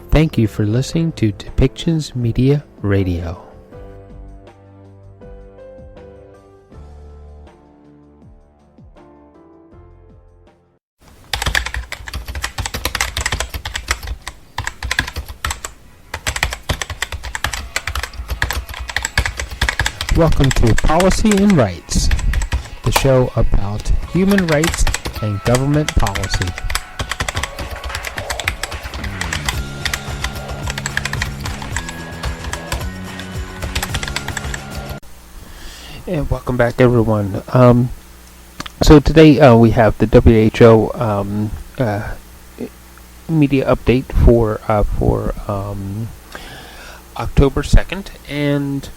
Thank you for listening to Depictions Media Radio. Welcome to Policy and Rights, the show about human rights and government policy. And welcome back, everyone. So today we have the WHO media update for October 2nd, and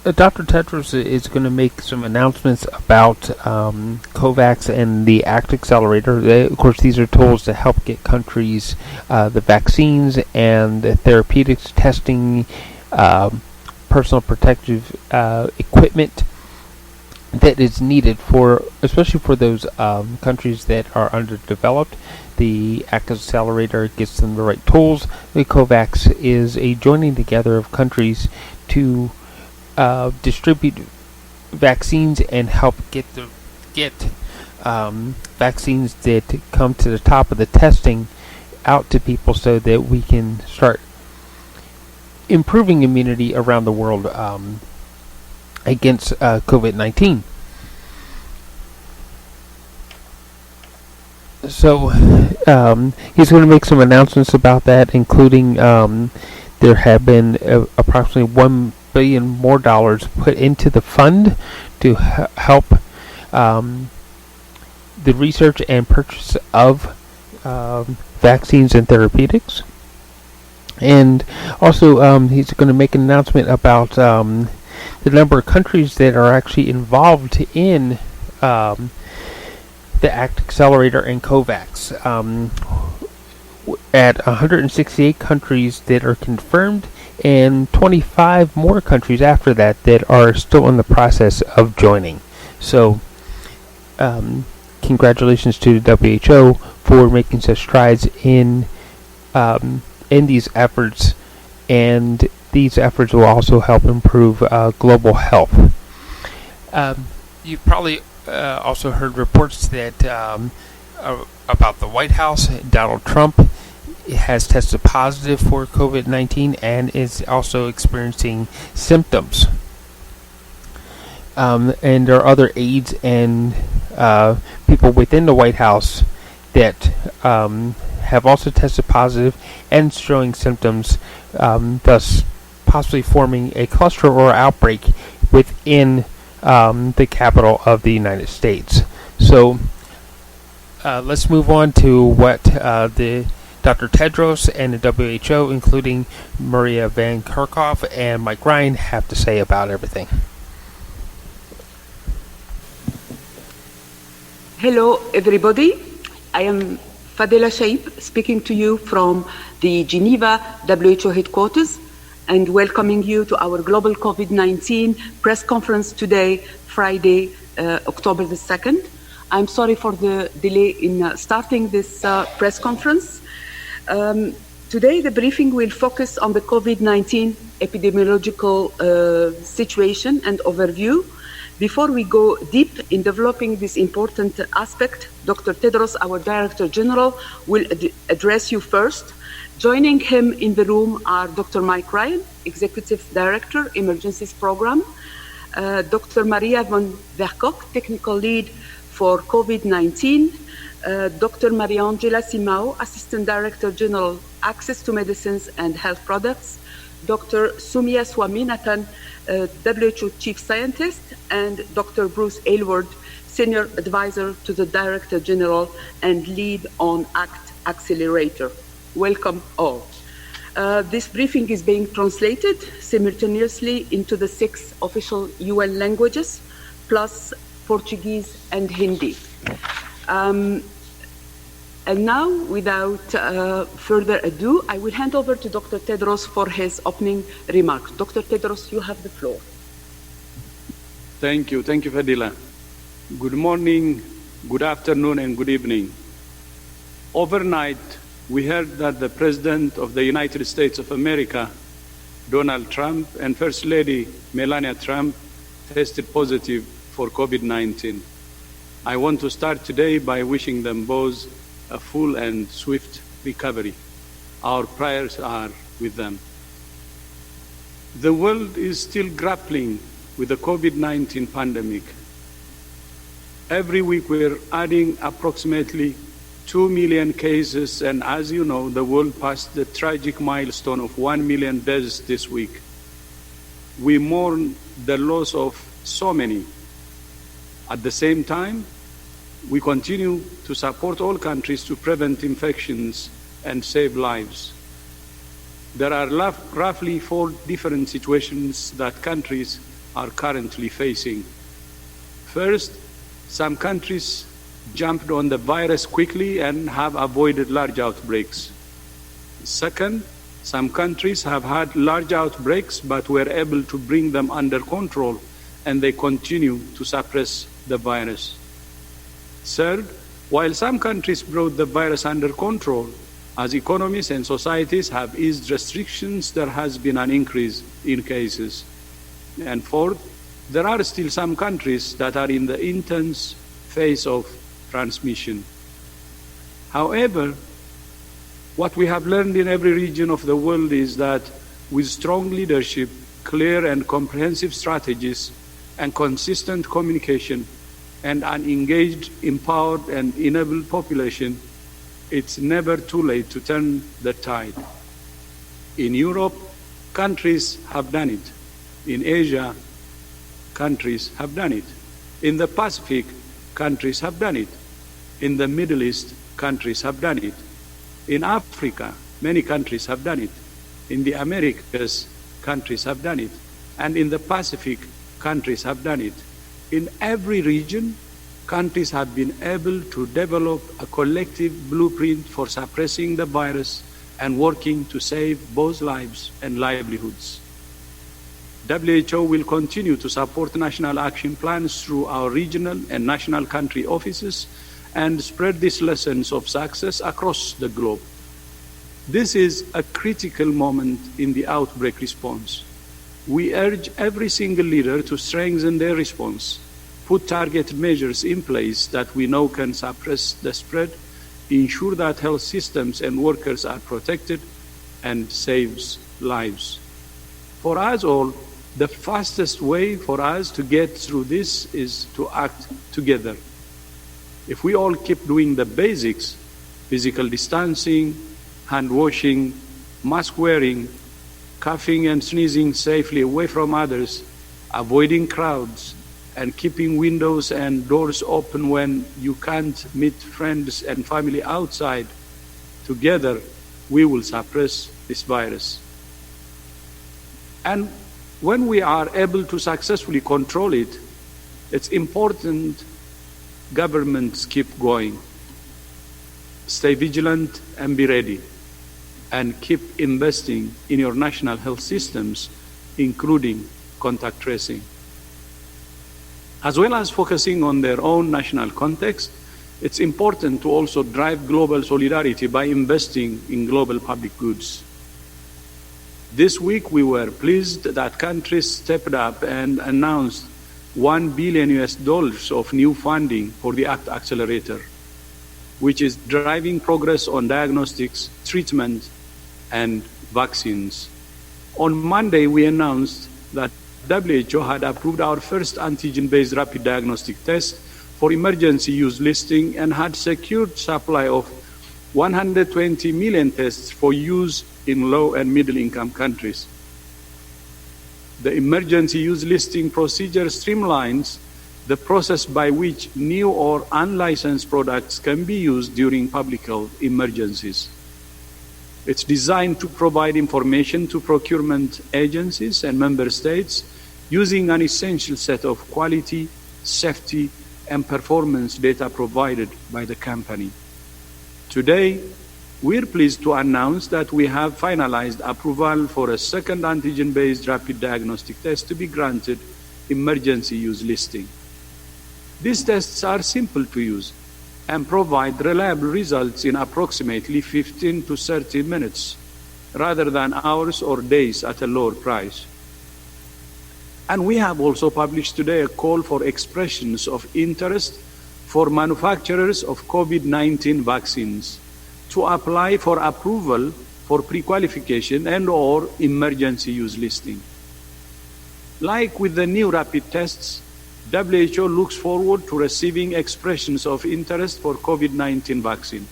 Dr. Tedros is going to make some announcements about COVAX and the ACT-Accelerator. Of course, these are tools to help get countries the vaccines and the therapeutics testing, personal protective equipment that is needed for, especially for those countries that are underdeveloped. The ACT-Accelerator gets them the right tools. The COVAX is a joining together of countries to distribute vaccines and help get vaccines that come to the top of the testing out to people so that we can start improving immunity around the world against COVID-19. So he's going to make some announcements about that, including there have been approximately $1 billion more put into the fund to help the research and purchase of vaccines and therapeutics. And also he's going to make an announcement about the number of countries that are actually involved in the ACT-Accelerator and COVAX. At 168 countries that are confirmed, and 25 more countries after that that are still in the process of joining. So, congratulations to the WHO for making such strides in these efforts, and these efforts will also help improve global health. You've probably also heard reports that about the White House. Donald Trump has tested positive for COVID-19 and is also experiencing symptoms. And there are other aides and people within the White House that have also tested positive and showing symptoms, thus possibly forming a cluster or outbreak within the capital of the United States. So let's move on to what the Dr. Tedros and the WHO, including Maria Van Kerkhove and Mike Ryan, have to say about everything. Hello, everybody. I am Fadela Shaib, speaking to you from the Geneva WHO headquarters and welcoming you to our global COVID-19 press conference today, Friday, October the 2nd. I'm sorry for the delay in starting this press conference. Today, the briefing will focus on the COVID-19 epidemiological situation and overview. Before we go deep in developing this important aspect, Dr. Tedros, our Director General, will address you first. Joining him in the room are Dr. Mike Ryan, Executive Director, Emergencies Program, Dr. Maria Van Kerkhove, Technical Lead for COVID-19, Dr. Mariangela Simao, Assistant Director General, Access to Medicines and Health Products, Dr. Sumia Swaminathan, WHO Chief Scientist, and Dr. Bruce Aylward, Senior Advisor to the Director General and Lead on ACT-Accelerator. Welcome all. This briefing is being translated simultaneously into the 6 official UN languages, plus Portuguese and Hindi. And now, without further ado, I will hand over to Dr. Tedros for his opening remarks. Dr. Tedros, you have the floor. Thank you, Fadila. Good morning, good afternoon, and good evening. Overnight, we heard that the President of the United States of America, Donald Trump, and First Lady Melania Trump tested positive for COVID-19. I want to start today by wishing them both a full and swift recovery. Our prayers are with them. The world is still grappling with the COVID-19 pandemic. Every week we're adding approximately 2 million cases, and as you know, the world passed the tragic milestone of 1 million deaths this week. We mourn the loss of so many. At the same time, we continue to support all countries to prevent infections and save lives. There are roughly 4 different situations that countries are currently facing. First, some countries jumped on the virus quickly and have avoided large outbreaks. Second, some countries have had large outbreaks but were able to bring them under control, and they continue to suppress the virus. Third, while some countries brought the virus under control, as economies and societies have eased restrictions, there has been an increase in cases. And fourth, there are still some countries that are in the intense phase of transmission. However, what we have learned in every region of the world is that with strong leadership, clear and comprehensive strategies, and consistent communication, and an engaged, empowered, and enabled population, it's never too late to turn the tide. In Europe, countries have done it. In Asia, countries have done it. In the Pacific, countries have done it. In the Middle East, countries have done it. In Africa, many countries have done it. In the Americas, countries have done it. And in the Pacific, countries have done it. In every region, countries have been able to develop a collective blueprint for suppressing the virus and working to save both lives and livelihoods. WHO will continue to support national action plans through our regional and national country offices and spread these lessons of success across the globe. This is a critical moment in the outbreak response. We urge every single leader to strengthen their response, put targeted measures in place that we know can suppress the spread, ensure that health systems and workers are protected, and saves lives. For us all, the fastest way for us to get through this is to act together. If we all keep doing the basics, physical distancing, hand washing, mask wearing, coughing and sneezing safely away from others, avoiding crowds, and keeping windows and doors open when you can't meet friends and family outside, together we will suppress this virus. And when we are able to successfully control it, it's important governments keep going. Stay vigilant and be ready, and keep investing in your national health systems, including contact tracing. As well as focusing on their own national context, it's important to also drive global solidarity by investing in global public goods. This week, we were pleased that countries stepped up and announced $1 billion of new funding for the ACT-Accelerator, which is driving progress on diagnostics, treatment, and vaccines. On Monday, we announced that WHO had approved our first antigen-based rapid diagnostic test for emergency use listing and had secured supply of 120 million tests for use in low and middle income countries. The emergency use listing procedure streamlines the process by which new or unlicensed products can be used during public health emergencies. It's designed to provide information to procurement agencies and member states using an essential set of quality, safety, and performance data provided by the company. Today, we're pleased to announce that we have finalized approval for a second antigen-based rapid diagnostic test to be granted emergency use listing. These tests are simple to use. and provide reliable results in approximately 15 to 30 minutes, rather than hours or days at a lower price. And we have also published today a call for expressions of interest for manufacturers of COVID-19 vaccines to apply for approval for pre-qualification and/or emergency use listing. Like with the new rapid tests, WHO looks forward to receiving expressions of interest for COVID-19 vaccine.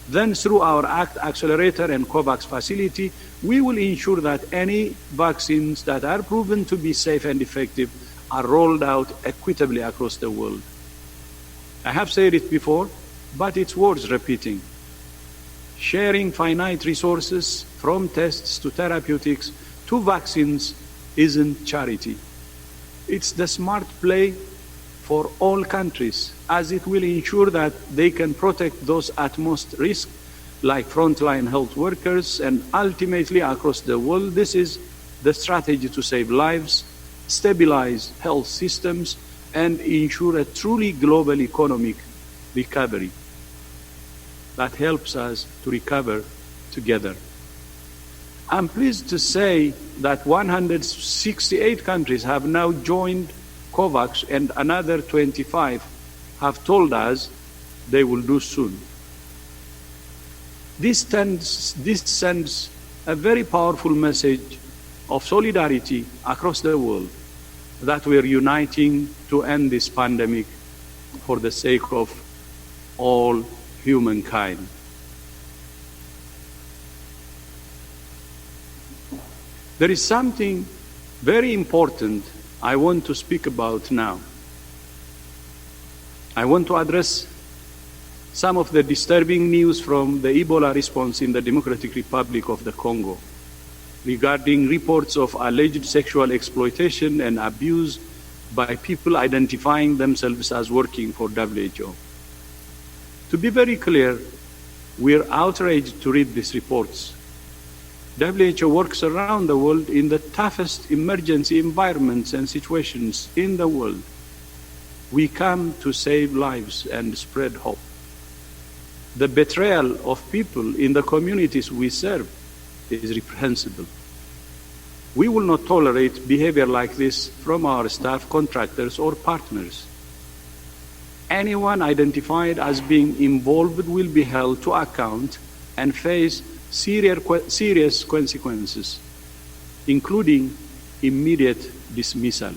Then through our ACT-Accelerator and COVAX facility, we will ensure that any vaccines that are proven to be safe and effective are rolled out equitably across the world. I have said it before, but it's worth repeating. Sharing finite resources from tests to therapeutics to vaccines isn't charity. It's the smart play for all countries, as it will ensure that they can protect those at most risk, like frontline health workers, and ultimately across the world, this is the strategy to save lives, stabilize health systems, and ensure a truly global economic recovery that helps us to recover together. I'm pleased to say that 168 countries have now joined COVAX, and another 25 have told us they will do soon. This sends a very powerful message of solidarity across the world, that we are uniting to end this pandemic for the sake of all humankind. There is something very important I want to speak about now. I want to address some of the disturbing news from the Ebola response in the Democratic Republic of the Congo regarding reports of alleged sexual exploitation and abuse by people identifying themselves as working for WHO. To be very clear, we are outraged to read these reports. WHO works around the world in the toughest emergency environments and situations in the world. We come to save lives and spread hope. The betrayal of people in the communities we serve is reprehensible. We will not tolerate behavior like this from our staff, contractors, or partners. Anyone identified as being involved will be held to account and face serious consequences, including immediate dismissal.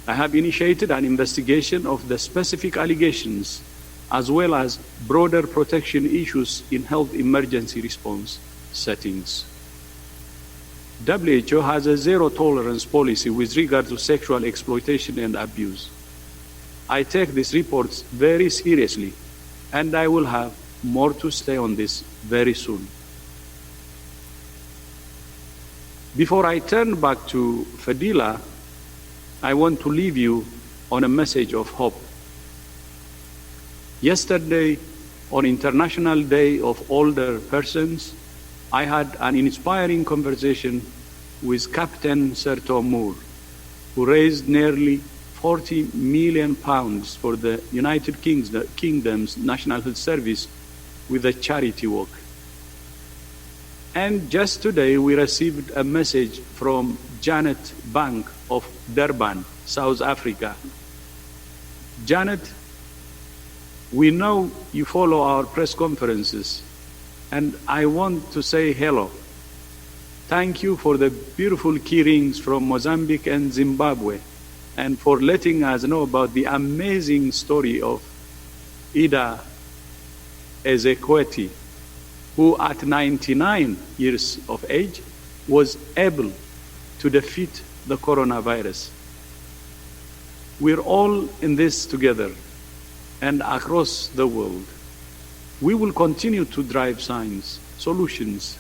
I have initiated an investigation of the specific allegations as well as broader protection issues in health emergency response settings. WHO has a zero-tolerance policy with regard to sexual exploitation and abuse. I take these reports very seriously, and I will have more to say on this very soon. Before I turn back to Fadila, I want to leave you on a message of hope. Yesterday, on International Day of Older Persons, I had an inspiring conversation with Captain Sir Tom Moore, who raised nearly £40 million for the United Kingdom's National Health Service with a charity walk. And just today we received a message from Janet Bank of Durban, South Africa. Janet, we know you follow our press conferences, and I want to say hello. Thank you for the beautiful key rings from Mozambique and Zimbabwe, and for letting us know about the amazing story of Ida Ezekweti, who at 99 years of age was able to defeat the coronavirus. We're all in this together and across the world. We will continue to drive science, solutions,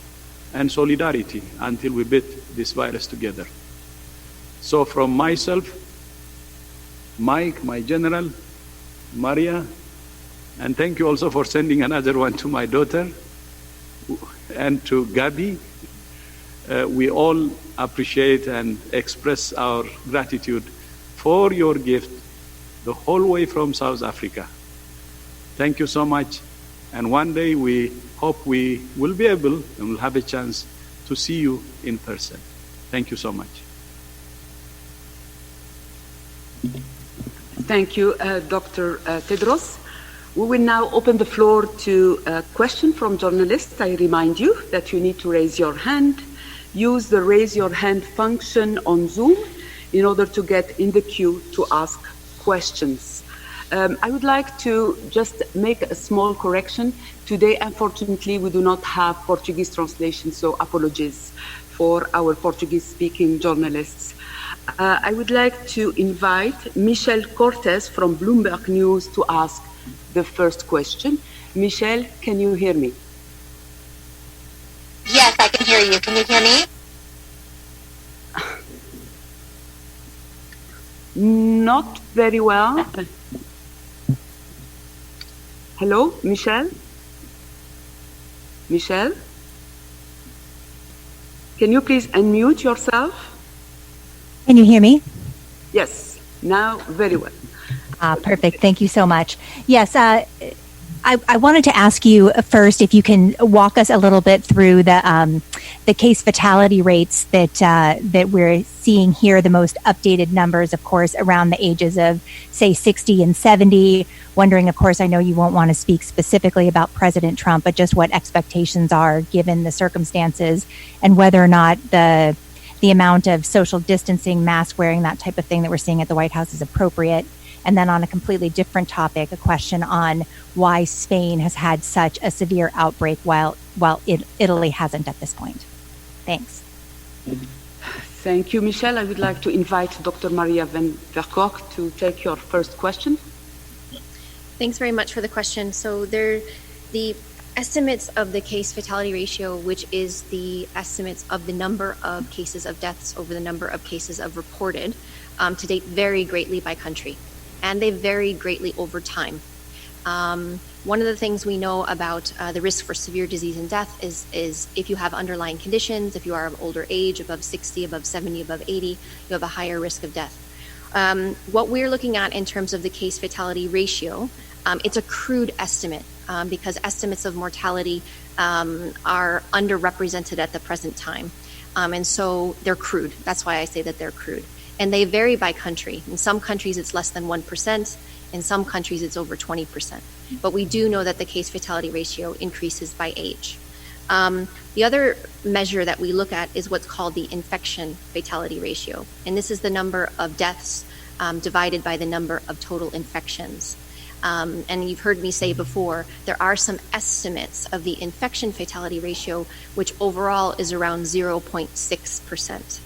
and solidarity until we beat this virus together. So from myself, Mike, my general, Maria, and thank you also for sending another one to my daughter, and to Gabi. We all appreciate and express our gratitude for your gift the whole way from South Africa. Thank you so much. And one day we hope we will be able and will have a chance to see you in person. Thank you so much. Thank you, Dr. Tedros. We will now open the floor to a question from journalists. I remind you that you need to raise your hand. Use the raise your hand function on Zoom in order to get in the queue to ask questions. I would like to just make a small correction. Today, unfortunately, we do not have Portuguese translation, so apologies for our Portuguese-speaking journalists. I would like to invite Michelle Cortez from Bloomberg News to ask the first question. Michelle, can you hear me? Yes, I can hear you. Can you hear me? Not very well. Hello, Michelle? Michelle? Can you please unmute yourself? Can you hear me? Yes, now very well. Perfect. Thank you so much. Yes, I wanted to ask you first if you can walk us a little bit through the case fatality rates that we're seeing here, the most updated numbers, of course, around the ages of, say, 60 and 70. Wondering, of course, I know you won't want to speak specifically about President Trump, but just what expectations are given the circumstances and whether or not the amount of social distancing, mask wearing, that type of thing that we're seeing at the White House is appropriate. And then on a completely different topic, a question on why Spain has had such a severe outbreak while Italy hasn't at this point. Thanks. Thank you, Michelle. I would like to invite Dr. Maria van Kerkhove to take your first question. Thanks very much for the question. So the estimates of the case fatality ratio, which is the estimates of the number of cases of deaths over the number of cases of reported to date, vary greatly by country. And they vary greatly over time. One of the things we know about the risk for severe disease and death is if you have underlying conditions, if you are of older age, above 60, above 70, above 80, you have a higher risk of death. What we're looking at in terms of the case fatality ratio, it's a crude estimate because estimates of mortality are underrepresented at the present time. And so they're crude. That's why I say that they're crude. And they vary by country. In some countries, it's less than 1%. In some countries, it's over 20%. But we do know that the case fatality ratio increases by age. The other measure that we look at is what's called the infection fatality ratio. And this is the number of deaths divided by the number of total infections. And you've heard me say before, there are some estimates of the infection fatality ratio, which overall is around 0.6%.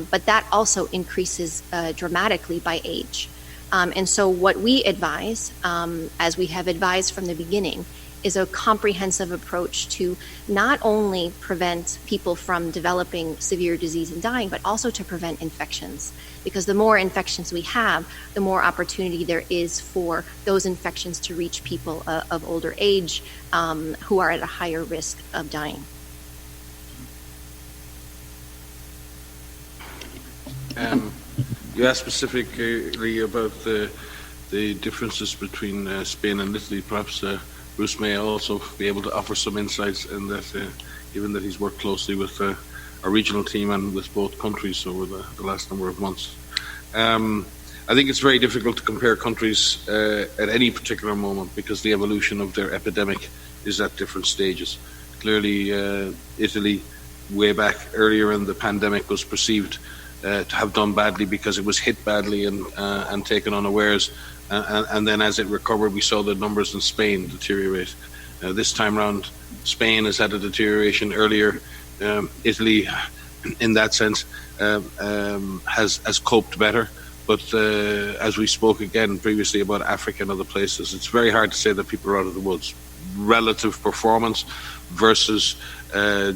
But that also increases dramatically by age. And so what we advise, as we have advised from the beginning, is a comprehensive approach to not only prevent people from developing severe disease and dying, but also to prevent infections. Because the more infections we have, the more opportunity there is for those infections to reach people of older age who are at a higher risk of dying. You asked specifically about the differences between Spain and Italy. Perhaps Bruce may also be able to offer some insights in that, given that he's worked closely with our regional team and with both countries over the last number of months. I think it's very difficult to compare countries at any particular moment because the evolution of their epidemic is at different stages. Clearly, Italy, way back earlier in the pandemic, was perceived to have done badly because it was hit badly and taken unawares. And then as it recovered, we saw the numbers in Spain deteriorate. This time around, Spain has had a deterioration earlier. Italy, in that sense, has coped better. But as we spoke again previously about Africa and other places, it's very hard to say that people are out of the woods. Relative performance versus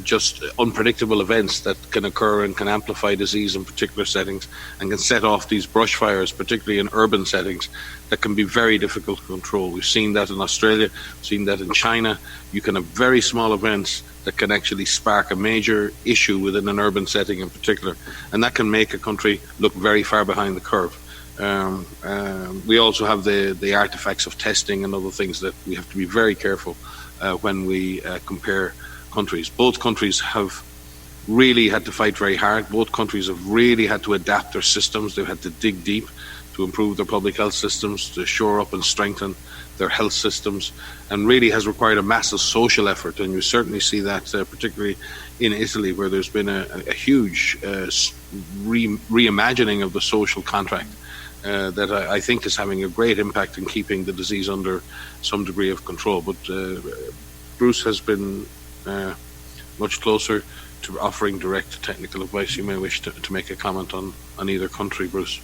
just unpredictable events that can occur and can amplify disease in particular settings and can set off these brush fires, particularly in urban settings, that can be very difficult to control. We've seen that in Australia, we've seen that in China. You can have very small events that can actually spark a major issue within an urban setting in particular, and that can make a country look very far behind the curve. We also have the artifacts of testing and other things that we have to be very careful when we compare countries. Both countries have really had to fight very hard. Both countries have really had to adapt their systems. They've had to dig deep to improve their public health systems, to shore up and strengthen their health systems, and really has required a massive social effort. And you certainly see that particularly in Italy, where there's been a huge reimagining of the social contract that I think is having a great impact in keeping the disease under some degree of control. But Bruce has been much closer to offering direct technical advice. You may wish to make a comment on either country, Bruce.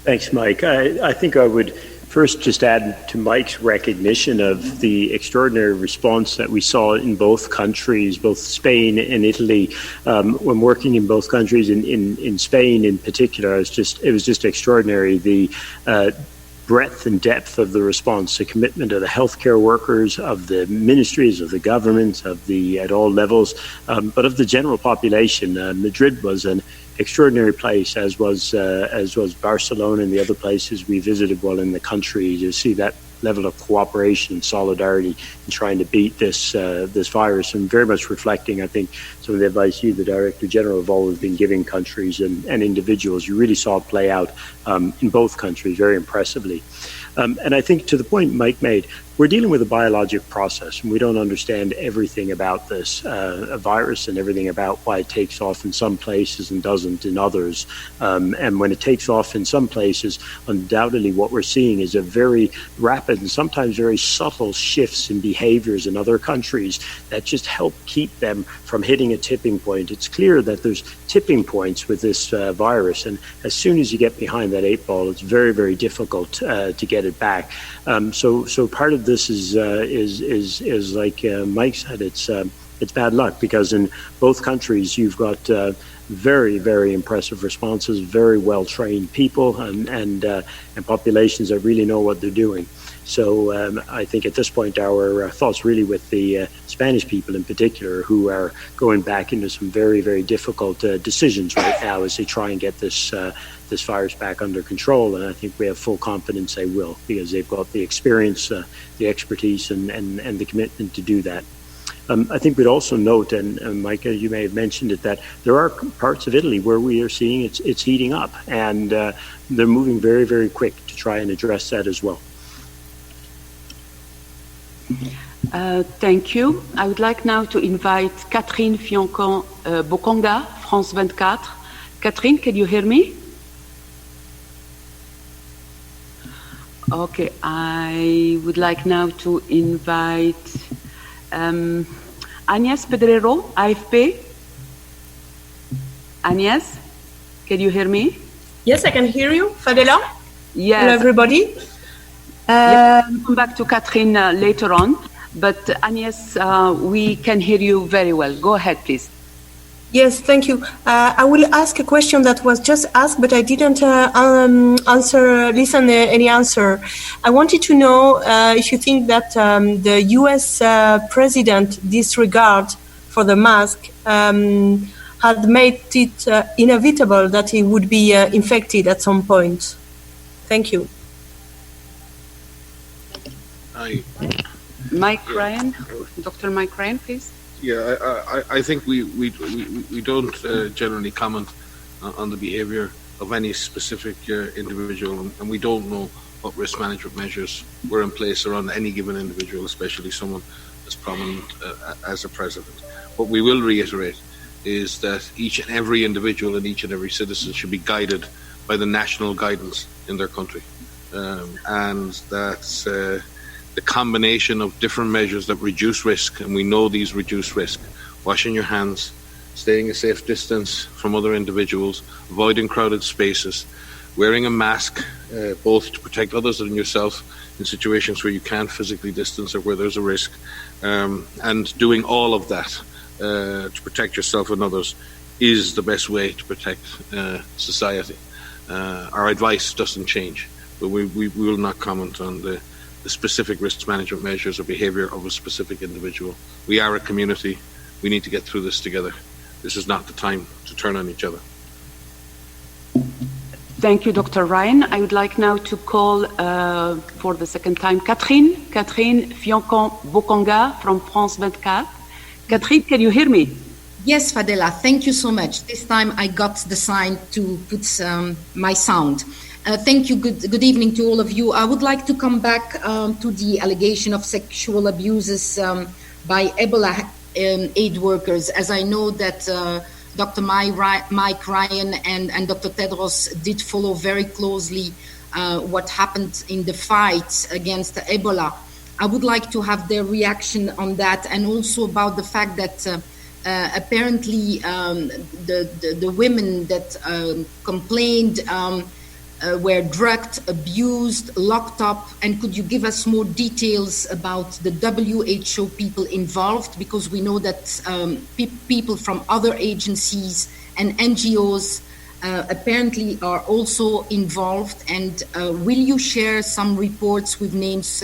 Thanks, Mike. I think I would first just add to Mike's recognition of the extraordinary response that we saw in both countries, both Spain and Italy. When working in both countries, in Spain in particular, it was just extraordinary. The breadth and depth of the response, the commitment of the healthcare workers, of the ministries, of the governments, at all levels, but of the general population. Madrid was an extraordinary place, as was Barcelona and the other places we visited while in the country. You see that level of cooperation and solidarity in trying to beat this virus, and very much reflecting, I think, some of the advice you, the Director General, have always been giving countries and individuals. You really saw it play out in both countries very impressively. And I think to the point Mike made, we're dealing with a biologic process, and we don't understand everything about this virus and everything about why it takes off in some places and doesn't in others. And when it takes off in some places, undoubtedly what we're seeing is a very rapid and sometimes very subtle shifts in behaviors in other countries that just help keep them from hitting a tipping point. It's clear that there's tipping points with this virus, and as soon as you get behind that 8 ball, it's very, very difficult to get it back. So part of this is like Mike said, it's bad luck, because in both countries you've got very, very impressive responses, very well trained people, and populations that really know what they're doing. So I think at this point our thoughts really with the Spanish people in particular, who are going back into some very, very difficult decisions right now as they try and get this virus back under control. And I think we have full confidence they will, because they've got the experience, the expertise, and the commitment to do that. I think we'd also note, and Micah, you may have mentioned it, that there are parts of Italy where we are seeing it's heating up, and they're moving very, very quick to try and address that as well. Thank you. I would like now to invite Catherine Bokonga, France 24. Catherine, can you hear me? Okay, I would like now to invite Agnes Pedrero, AFP. Agnes, can you hear me? Yes, I can hear you. Fadela? Yes. Hello, everybody. Yes, we'll come back to Catherine later on, but Agnes, we can hear you very well. Go ahead, please. Yes, thank you. I will ask a question that was just asked, but I didn't listen any answer. I wanted to know if you think that the U.S. president disregard for the mask had made it inevitable that he would be infected at some point. Thank you. Mike Ryan, Dr. Mike Ryan, please. Yeah, I think we don't generally comment on the behaviour of any specific individual, and we don't know what risk management measures were in place around any given individual, especially someone as prominent as a president. What we will reiterate is that each and every individual and each and every citizen should be guided by the national guidance in their country, and that the combination of different measures that reduce risk, and we know these reduce risk: washing your hands, staying a safe distance from other individuals, avoiding crowded spaces, wearing a mask, both to protect others and yourself in situations where you can't physically distance or where there's a risk, and doing all of that to protect yourself and others is the best way to protect society. Our advice doesn't change, but we will not comment on the specific risk management measures or behaviour of a specific individual. We are a community. We need to get through this together. this is not the time to turn on each other. Thank you, Dr. Ryan. I would like now to call for the second time Catherine Fioncon-Bokonga from France 24. Catherine, can you hear me? Yes, Fadela, thank you so much. This time I got the sign to put my sound. Thank you. Good evening to all of you. I would like to come back to the allegation of sexual abuses by Ebola aid workers, as I know that Dr. Mike Ryan and Dr. Tedros did follow very closely what happened in the fight against Ebola. I would like to have their reaction on that, and also about the fact that apparently the women that complained were drugged, abused, locked up. And could you give us more details about the WHO people involved? Because we know that people from other agencies and NGOs apparently are also involved. And will you share some reports with names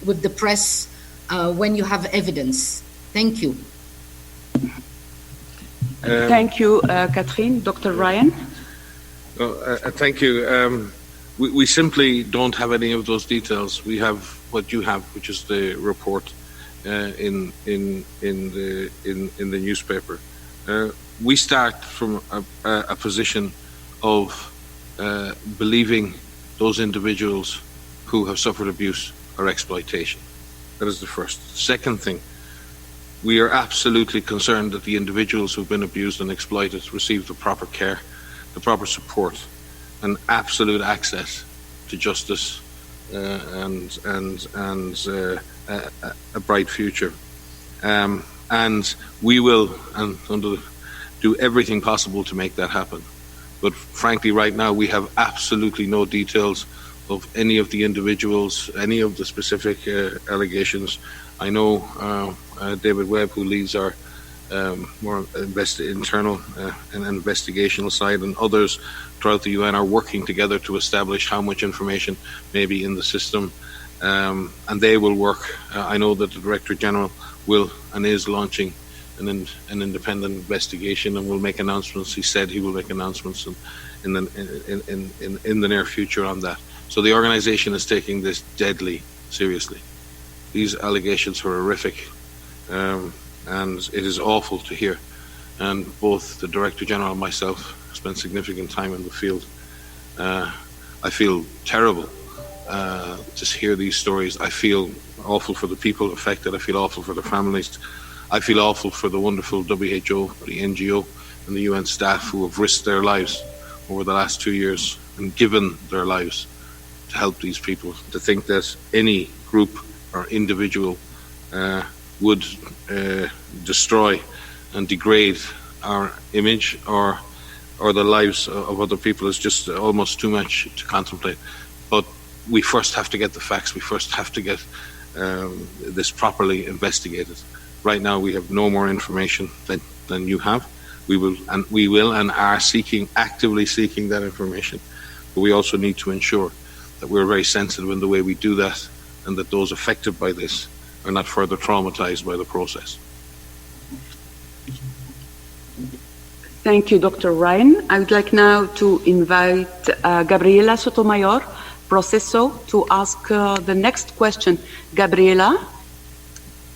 with the press when you have evidence? Thank you. Thank you, Catherine. Dr. Ryan? Thank you. We simply don't have any of those details. We have what you have, which is the report in the newspaper. We start from a position of believing those individuals who have suffered abuse or exploitation. That is the first. Second thing, we are absolutely concerned that the individuals who've been abused and exploited receive the proper care, the proper support, and absolute access to justice and a bright future. And we will do everything possible to make that happen. But frankly, right now, we have absolutely no details of any of the individuals, any of the specific allegations. I know David Webb, who leads our more internal and investigational side, and others throughout the UN are working together to establish how much information may be in the system, and they will work. I know that the Director General will and is launching an independent investigation and will make announcements. He said he will make announcements in the near future on that. So the organisation is taking this deadly seriously. These allegations are horrific. And it is awful to hear. And both the Director General and myself spent significant time in the field. I feel terrible to hear these stories. I feel awful for the people affected. I feel awful for the families. I feel awful for the wonderful WHO, the NGO, and the UN staff who have risked their lives over the last 2 years and given their lives to help these people. To think that any group or individual would destroy and degrade our image or the lives of other people is just almost too much to contemplate. But we first have to get the facts. We first have to get this properly investigated. Right now, we have no more information than you have. We will and are actively seeking that information. But we also need to ensure that we're very sensitive in the way we do that, and that those affected by this are not further traumatized by the process. Thank you, Dr. Ryan. I would like now to invite Gabriela Sotomayor Proceso to ask the next question. Gabriela?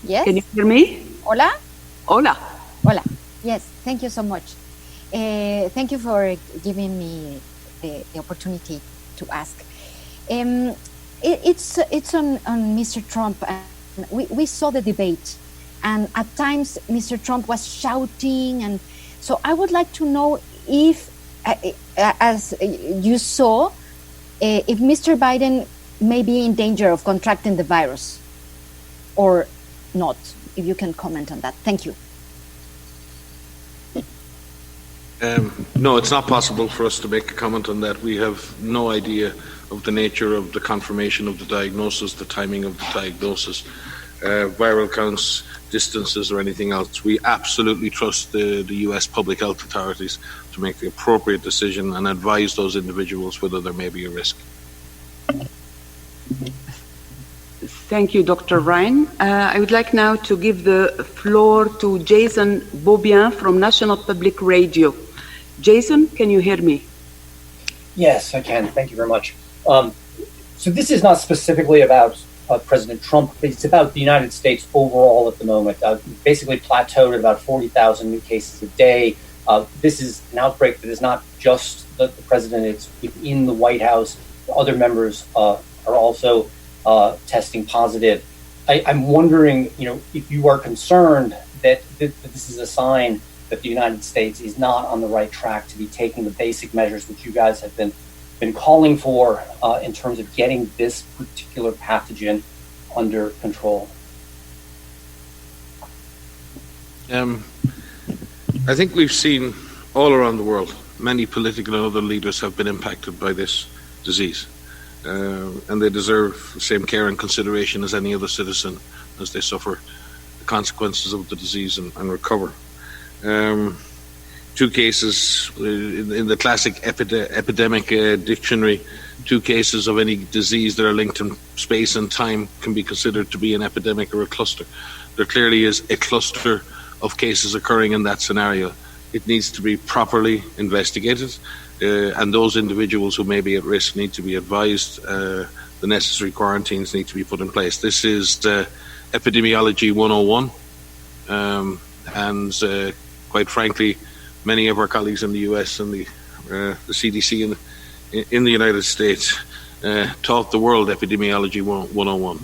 Yes. Can you hear me? Hola? Hola. Hola. Yes, thank you so much. Thank you for giving me the opportunity to ask. It's on Mr. Trump. We saw the debate, and at times Mr. Trump was shouting, and so I would like to know if, as you saw, if Mr. Biden may be in danger of contracting the virus or not. If you can comment on that. Thank you. No, it's not possible for us to make a comment on that. We have no idea of the nature of the confirmation of the diagnosis, the timing of the diagnosis, viral counts, distances, or anything else. We absolutely trust the US public health authorities to make the appropriate decision and advise those individuals whether there may be a risk. Thank you, Dr. Ryan. I would like now to give the floor to Jason Beaubien from National Public Radio. Jason, can you hear me? Yes, I can. Thank you very much. So this is not specifically about President Trump, but it's about the United States overall at the moment. Basically plateaued at about 40,000 new cases a day. This is an outbreak that is not just the president, it's within the White House. Other members are also testing positive. I'm wondering, if you are concerned that this is a sign that the United States is not on the right track to be taking the basic measures which you guys have been calling for in terms of getting this particular pathogen under control. I think we've seen all around the world, many political and other leaders have been impacted by this disease. And they deserve the same care and consideration as any other citizen as they suffer the consequences of the disease and recover. 2 cases in the classic epidemic dictionary, 2 cases of any disease that are linked in space and time can be considered to be an epidemic or a cluster. There clearly is a cluster of cases occurring in that scenario. It needs to be properly investigated, and those individuals who may be at risk need to be advised. The necessary quarantines need to be put in place. This is the epidemiology 101, and quite frankly, many of our colleagues in the US and the CDC in the United States taught the world epidemiology 101.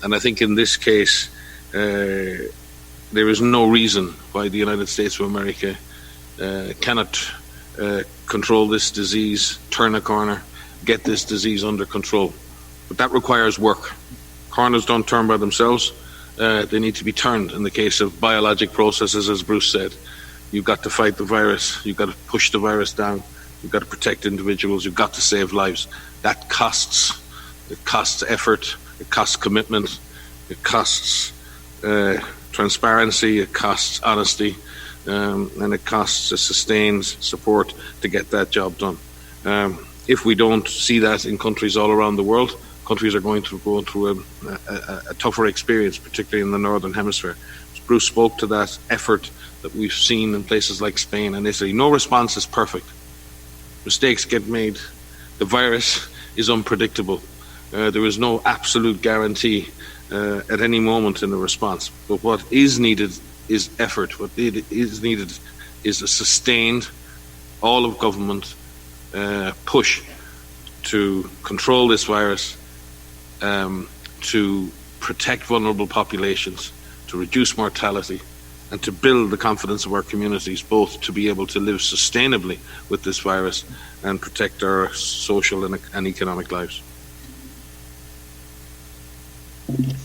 And I think in this case, there is no reason why the United States of America cannot control this disease, turn a corner, get this disease under control. But that requires work. Corners don't turn by themselves. They need to be turned in the case of biologic processes, as Bruce said. You've got to fight the virus. You've got to push the virus down. You've got to protect individuals. You've got to save lives. That costs. It costs effort. It costs commitment. It costs transparency. It costs honesty. And it costs a sustained support to get that job done. If we don't see that in countries all around the world, countries are going to go through a tougher experience, particularly in the Northern Hemisphere. Bruce spoke to that effort that we've seen in places like Spain and Italy. No response is perfect. Mistakes get made. The virus is unpredictable. There is no absolute guarantee at any moment in the response. But what is needed is effort. What is needed is a sustained, all of government push to control this virus, to protect vulnerable populations, to reduce mortality, and to build the confidence of our communities, both to be able to live sustainably with this virus and protect our social and economic lives.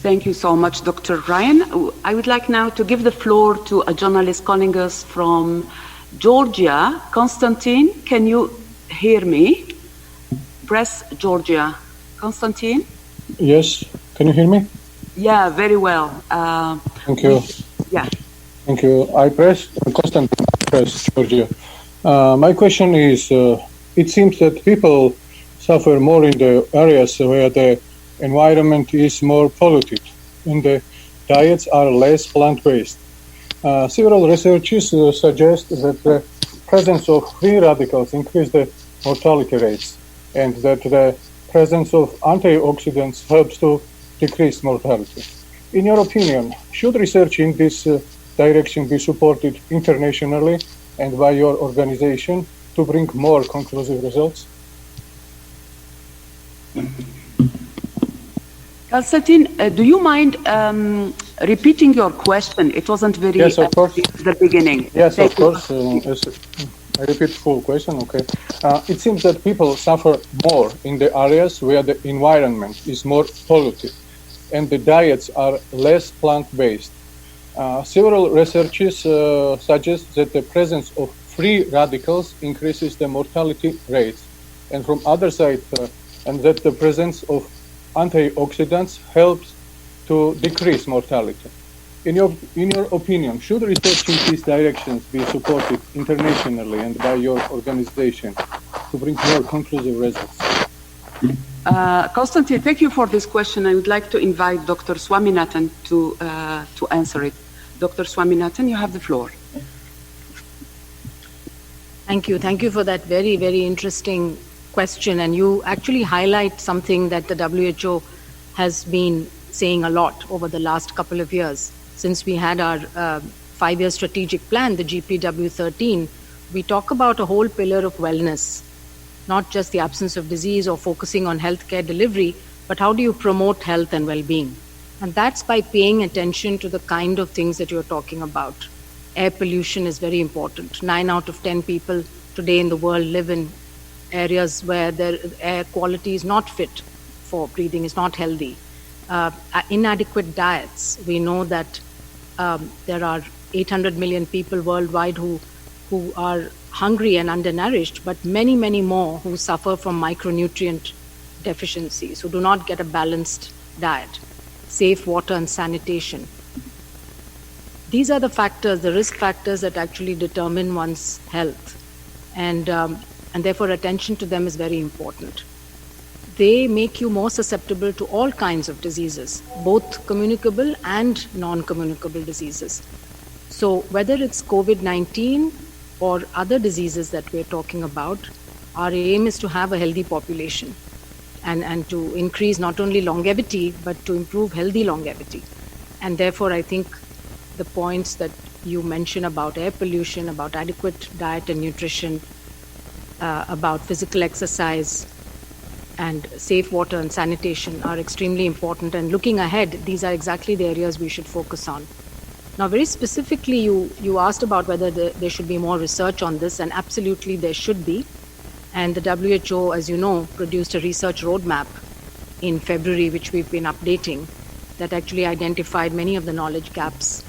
Thank you so much, Dr. Ryan. I would like now to give the floor to a journalist calling us from Georgia. Konstantin, can you hear me? Press Georgia. Konstantin? Yes, can you hear me? Yeah, very well. Thank you. Yeah. Thank you. I pressed Konstantin, press Georgia. My question is, it seems that people suffer more in the areas where the environment is more polluted and the diets are less plant-based. Several researchers suggest that the presence of free radicals increase the mortality rates and that the presence of antioxidants helps to decrease mortality. In your opinion, should research in this direction be supported internationally and by your organization to bring more conclusive results? Konstantin, do you mind repeating your question? It wasn't very yes, of course. The beginning. Yes, of course. I repeat full question, okay. It seems that people suffer more in the areas where the environment is more polluted and the diets are less plant-based. Several researchers suggest that the presence of free radicals increases the mortality rates, and from other side, and that the presence of antioxidants helps to decrease mortality. In your opinion, should research in these directions be supported internationally and by your organization to bring more conclusive results? Konstantin, thank you for this question. I would like to invite Dr. Swaminathan to answer it. Dr. Swaminathan, you have the floor. Thank you. Thank you for that very, very interesting question. And you actually highlight something that the WHO has been saying a lot over the last couple of years. Since we had our 5-year strategic plan, the GPW 13, we talk about a whole pillar of wellness, not just the absence of disease or focusing on healthcare delivery, but how do you promote health and well-being? And that's by paying attention to the kind of things that you're talking about. Air pollution is very important. 9 out of 10 people today in the world live in areas where their air quality is not fit for breathing, is not healthy. Inadequate diets. We know that there are 800 million people worldwide who are hungry and undernourished, but many, many more who suffer from micronutrient deficiencies, who do not get a balanced diet. Safe water and sanitation. These are the factors, the risk factors that actually determine one's health. And therefore attention to them is very important. They make you more susceptible to all kinds of diseases, both communicable and non-communicable diseases. So whether it's COVID-19 or other diseases that we're talking about, our aim is to have a healthy population and to increase not only longevity, but to improve healthy longevity. And therefore, I think the points that you mention about air pollution, about adequate diet and nutrition, about physical exercise, and safe water and sanitation are extremely important. And looking ahead, these are exactly the areas we should focus on. Now, very specifically, you asked about whether there should be more research on this, and absolutely there should be. And the WHO, as you know, produced a research roadmap in February, which we've been updating, that actually identified many of the knowledge gaps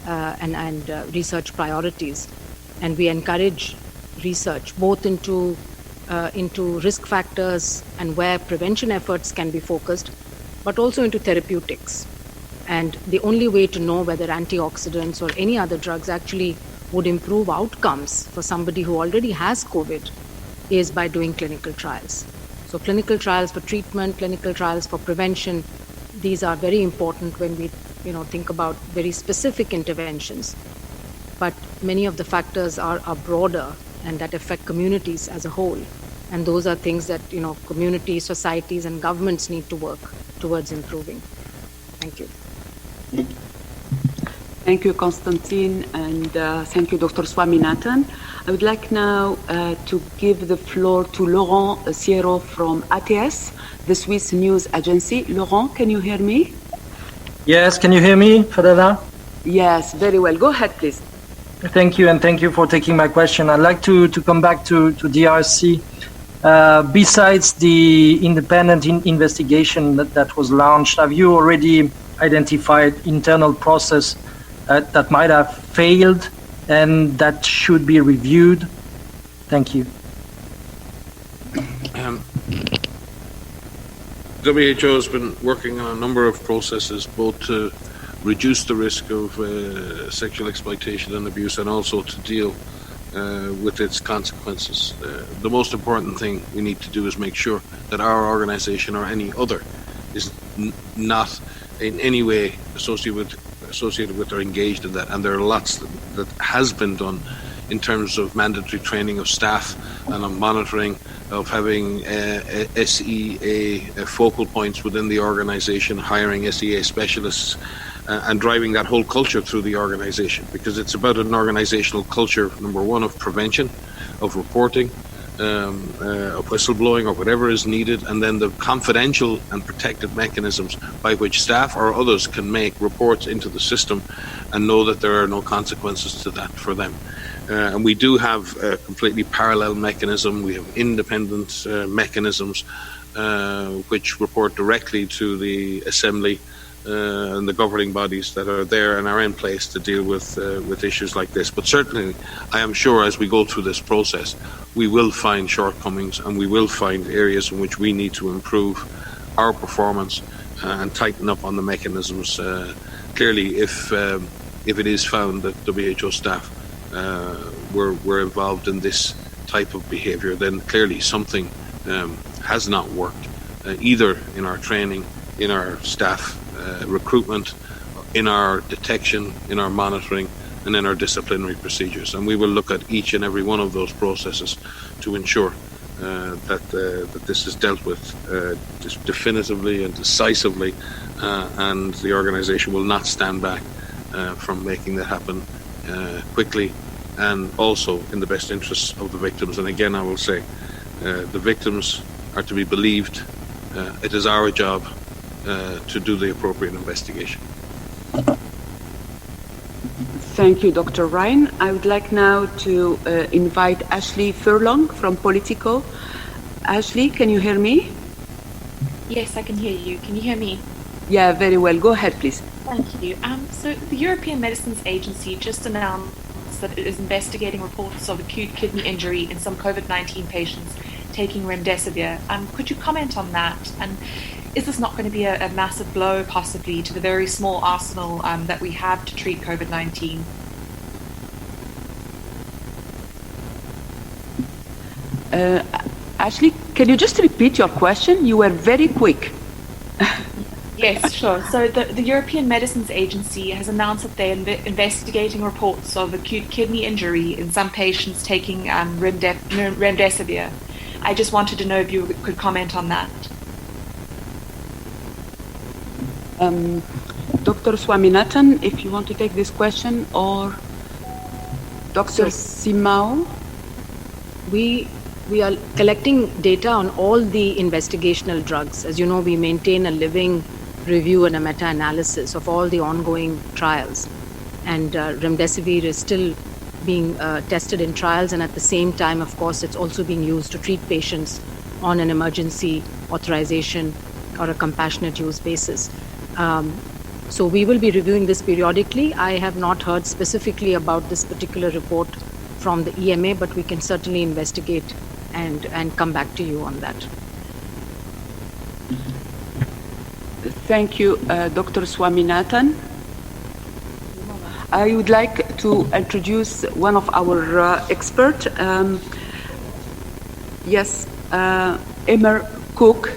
and research priorities. And we encourage research both into risk factors and where prevention efforts can be focused, but also into therapeutics. And the only way to know whether antioxidants or any other drugs actually would improve outcomes for somebody who already has COVID is by doing clinical trials. So clinical trials for treatment, clinical trials for prevention, these are very important when we think about very specific interventions. But many of the factors are broader and that affect communities as a whole. And those are things that communities, societies, and governments need to work towards improving. Thank you. Thank you, Konstantin, and thank you, Dr. Swaminathan. I would like now to give the floor to Laurent Siero from ATS, the Swiss news agency. Laurent, can you hear me? Yes, can you hear me, Fadela? Yes, very well. Go ahead, please. Thank you, and thank you for taking my question. I'd like to come back to DRC. Besides the independent investigation that was launched, have you already identified internal process that might have failed and that should be reviewed? Thank you. WHO has been working on a number of processes, both to reduce the risk of sexual exploitation and abuse, and also to deal with its consequences. The most important thing we need to do is make sure that our organization or any other is not in any way associated with or engaged in that. And there are lots that has been done in terms of mandatory training of staff and on monitoring of having SEA focal points within the organization, hiring SEA specialists, and driving that whole culture through the organization, because it's about an organizational culture, number one, of prevention, of reporting, of whistleblowing or whatever is needed, and then the confidential and protected mechanisms by which staff or others can make reports into the system and know that there are no consequences to that for them. And we do have a completely parallel mechanism. We have independent mechanisms which report directly to the Assembly and the governing bodies that are there and are in place to deal with issues like this. But certainly, I am sure as we go through this process, we will find shortcomings and we will find areas in which we need to improve our performance and tighten up on the mechanisms. Clearly, if it is found that WHO staff were involved in this type of behaviour, then clearly something has not worked. either in our training, in our staff recruitment, in our detection, in our monitoring, and in our disciplinary procedures. And we will look at each and every one of those processes to ensure that this is dealt with definitively and decisively, and the organisation will not stand back from making that happen quickly, and also in the best interests of the victims. And again, I will say, the victims are to be believed. It is our job to do the appropriate investigation. Thank you, Dr. Ryan. I would like now to invite Ashley Furlong from Politico. Ashley, can you hear me? Yes, I can hear you. Can you hear me? Yeah, very well. Go ahead, please. Thank you. So the European Medicines Agency just announced that it is investigating reports of acute kidney injury in some COVID-19 patients taking remdesivir. Could you comment on that? And is this not going to be a massive blow, possibly, to the very small arsenal that we have to treat COVID-19? Ashley, can you just repeat your question? You were very quick. Yes, sure. So the European Medicines Agency has announced that they're investigating reports of acute kidney injury in some patients taking remdesivir. I just wanted to know if you could comment on that. Dr. Swaminathan, if you want to take this question, or Dr. Simao? We are collecting data on all the investigational drugs. As you know, we maintain a living review and a meta-analysis of all the ongoing trials. And remdesivir is still being tested in trials, and at the same time, of course, it's also being used to treat patients on an emergency authorization or a compassionate use basis. So we will be reviewing this periodically. I have not heard specifically about this particular report from the EMA, but we can certainly investigate and come back to you on that. Thank you, Dr. Swaminathan. I would like to introduce one of our experts. Yes, Emer Cook,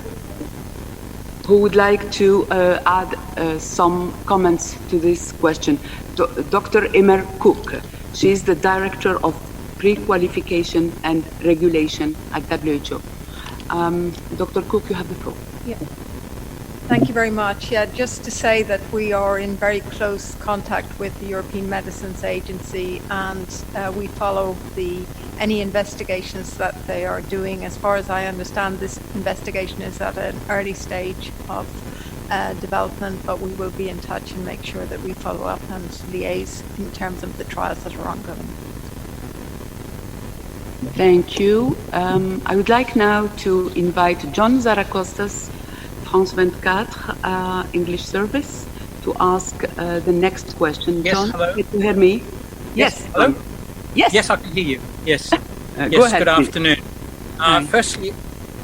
who would like to add some comments to this question. Dr. Emer Cook, she is the Director of Pre-Qualification and Regulation at WHO. Dr. Cook, you have the floor. Yeah. Thank you very much. Yeah, just to say that we are in very close contact with the European Medicines Agency, and we follow any investigations that they are doing. As far as I understand, this investigation is at an early stage of development, but we will be in touch and make sure that we follow up and liaise in terms of the trials that are ongoing. Thank you. I would like now to invite John Zarakostas, France 24, English service, to ask the next question. Yes, John, hello. can you hear me? Yes. Hello? Yes. Yes, I can hear you. Yes. Go ahead, good please. afternoon. Firstly,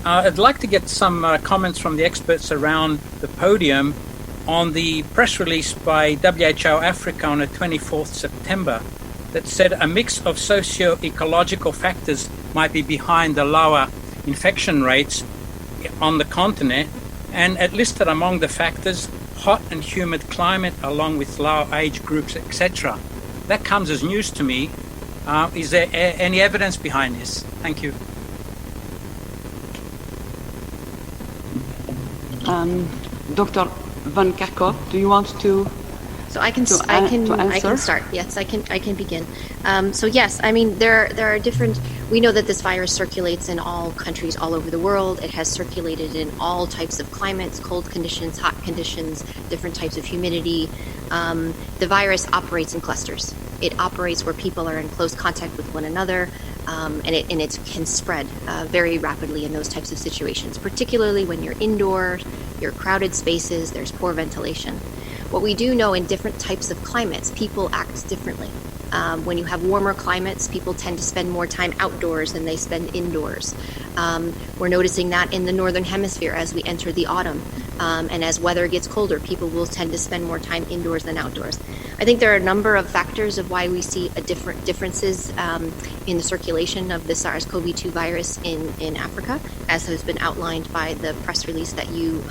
I'd like to get some comments from the experts around the podium on the press release by WHO Africa on the 24th September that said a mix of socio-ecological factors might be behind the lower infection rates on the continent, and it listed among the factors hot and humid climate along with low age groups, etc. That comes as news to me. Is there any evidence behind this? Thank you. Dr. Van Kerkhove, do you want to? So I can start. Yes, I can begin. So yes, I mean there are different. We know that this virus circulates in all countries all over the world. It has circulated in all types of climates: cold conditions, hot conditions, different types of humidity. The virus operates in clusters. It operates where people are in close contact with one another, and it can spread very rapidly in those types of situations, particularly when you're indoors, you're crowded spaces, there's poor ventilation. What we do know in different types of climates, people act differently. When you have warmer climates, people tend to spend more time outdoors than they spend indoors. We're noticing that in the Northern Hemisphere as we enter the autumn. And as weather gets colder, people will tend to spend more time indoors than outdoors. I think there are a number of factors of why we see differences in the circulation of the SARS-CoV-2 virus in Africa, as has been outlined by the press release that you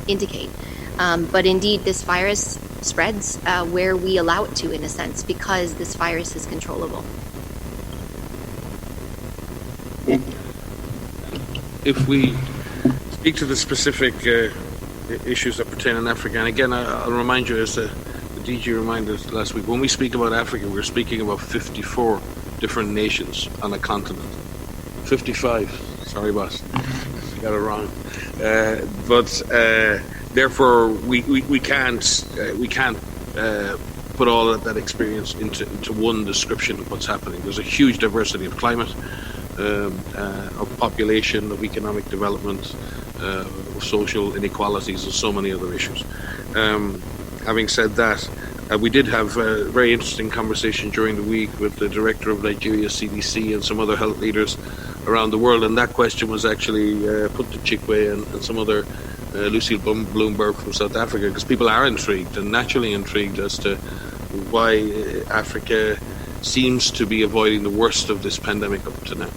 indicate. But indeed, this virus spreads where we allow it to, in a sense, because this virus is controllable. If we speak to the specific issues that pertain in Africa, and again, I'll remind you, as the DG reminded us last week, when we speak about Africa, we're speaking about 54 different nations on a continent. 55. Sorry, boss. I got it wrong. Therefore, we can't put all of that experience into one description of what's happening. There's a huge diversity of climate, of population, of economic development, of social inequalities, and so many other issues. Having said that, we did have a very interesting conversation during the week with the director of Nigeria CDC and some other health leaders around the world, and that question was actually put to Chikwe and some other Lucille Bloomberg from South Africa, because people are intrigued, and naturally intrigued, as to why Africa seems to be avoiding the worst of this pandemic up to now.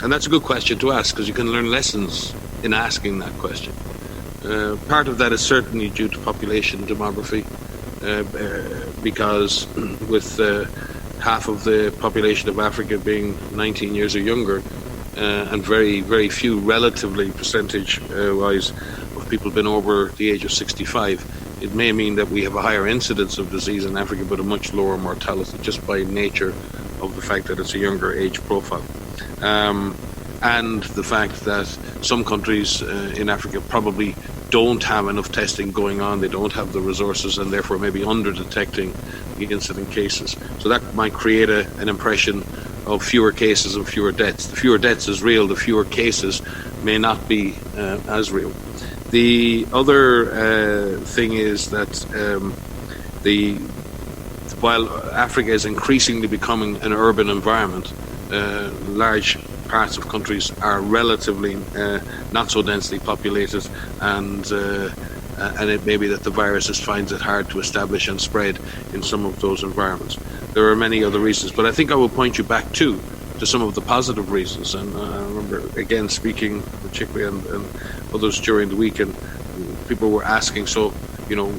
And that's a good question to ask, because you can learn lessons in asking that question. Part of that is certainly due to population demography, because with half of the population of Africa being 19 years or younger, and very, very few relatively percentage-wise of people being over the age of 65, it may mean that we have a higher incidence of disease in Africa, but a much lower mortality, just by nature of the fact that it's a younger age profile. And the fact that some countries in Africa probably don't have enough testing going on, they don't have the resources, and therefore may be under-detecting the incident cases. So that might create an impression of fewer cases and fewer deaths. The fewer deaths is real, the fewer cases may not be as real. The other thing is that while Africa is increasingly becoming an urban environment, large parts of countries are relatively not so densely populated, and it may be that the virus finds it hard to establish and spread in some of those environments. There are many other reasons, but I think I will point you back to some of the positive reasons. And I remember, again, speaking with Chikwe and others during the week, and people were asking, so, you know,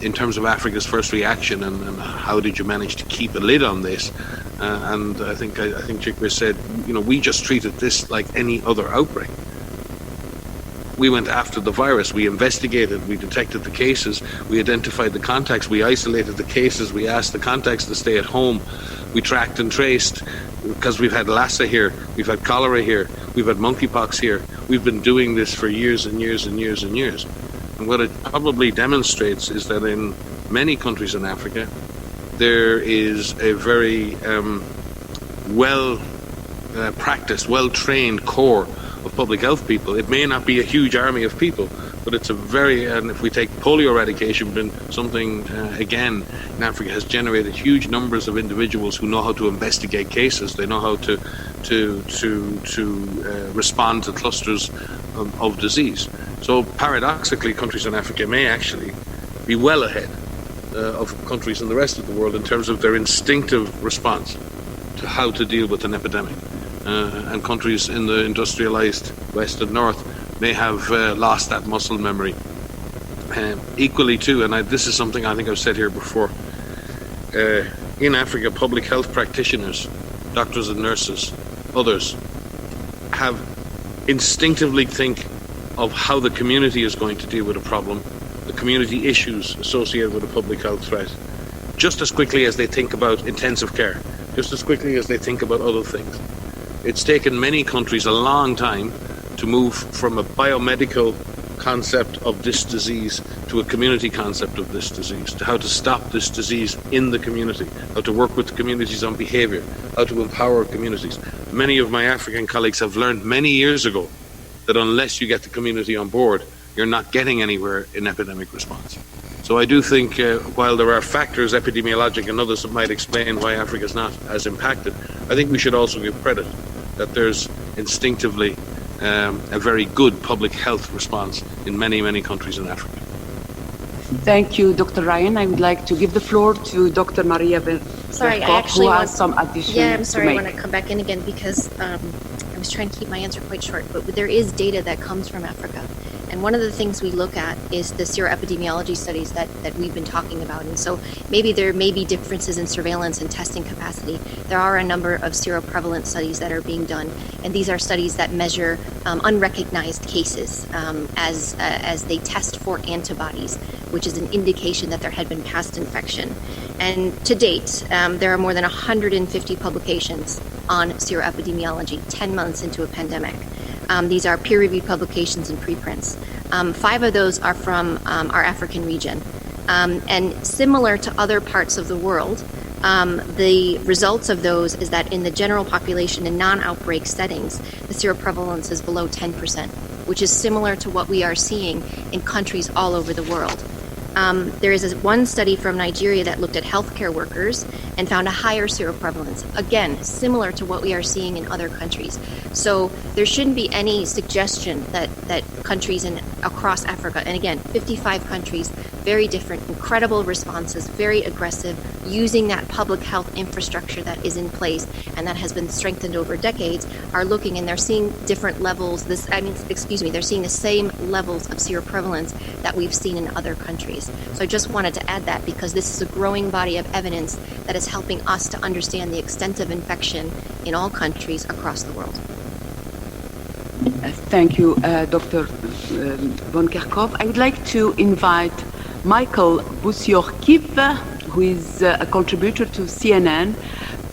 in terms of Africa's first reaction, and how did you manage to keep a lid on this? And I think Chikwe said, you know, we just treated this like any other outbreak. We went after the virus, we investigated, we detected the cases, we identified the contacts, we isolated the cases, we asked the contacts to stay at home, we tracked and traced, because we've had Lassa here, we've had cholera here, we've had monkeypox here. We've been doing this for years and years and years and years. And what it probably demonstrates is that in many countries in Africa, there is a very well-practiced, well-trained core of public health people. It may not be a huge army of people, but it's and if we take polio eradication, been something, again, in Africa has generated huge numbers of individuals who know how to investigate cases. They know how to respond to clusters of disease. So paradoxically, countries in Africa may actually be well ahead of countries in the rest of the world in terms of their instinctive response to how to deal with an epidemic. And countries in the industrialized West and North may have lost that muscle memory. Equally too, and this is something I think I've said here before, in Africa, public health practitioners, doctors and nurses, others, have instinctively think of how the community is going to deal with a problem, the community issues associated with a public health threat, just as quickly as they think about intensive care, just as quickly as they think about other things. It's taken many countries a long time to move from a biomedical concept of this disease to a community concept of this disease, to how to stop this disease in the community, how to work with the communities on behavior, how to empower communities. Many of my African colleagues have learned many years ago that unless you get the community on board, you're not getting anywhere in epidemic response. So I do think while there are factors, epidemiologic and others, that might explain why Africa is not as impacted, I think we should also give credit that there's instinctively a very good public health response in many, many countries in Africa. Thank you, Dr. Ryan. I would like to give the floor to Dr. Maria Sorry, I Verkov, actually who want has some addition Yeah, I'm sorry, to I make. want to come back in again because I was trying to keep my answer quite short, but there is data that comes from Africa. And one of the things we look at is the seroepidemiology studies that we've been talking about. And so maybe there may be differences in surveillance and testing capacity. There are a number of seroprevalence studies that are being done. And these are studies that measure unrecognized cases as they test for antibodies, which is an indication that there had been past infection. And to date, there are more than 150 publications on seroepidemiology, 10 months into a pandemic. These are peer-reviewed publications and preprints. 5 of those are from our African region. And similar to other parts of the world, the results of those is that in the general population in non-outbreak settings, the seroprevalence is below 10%, which is similar to what we are seeing in countries all over the world. There is one study from Nigeria that looked at healthcare workers and found a higher seroprevalence, again, similar to what we are seeing in other countries. So there shouldn't be any suggestion that countries across Africa, and again, 55 countries, very different, incredible responses, very aggressive, using that public health infrastructure that is in place and that has been strengthened over decades, are looking and they're seeing different levels, they're seeing the same levels of seroprevalence that we've seen in other countries. So I just wanted to add that because this is a growing body of evidence that is helping us to understand the extent of infection in all countries across the world. Thank you, Dr. von Kerkhove. I would like to invite Michael Busiorkiv, who is a contributor to CNN,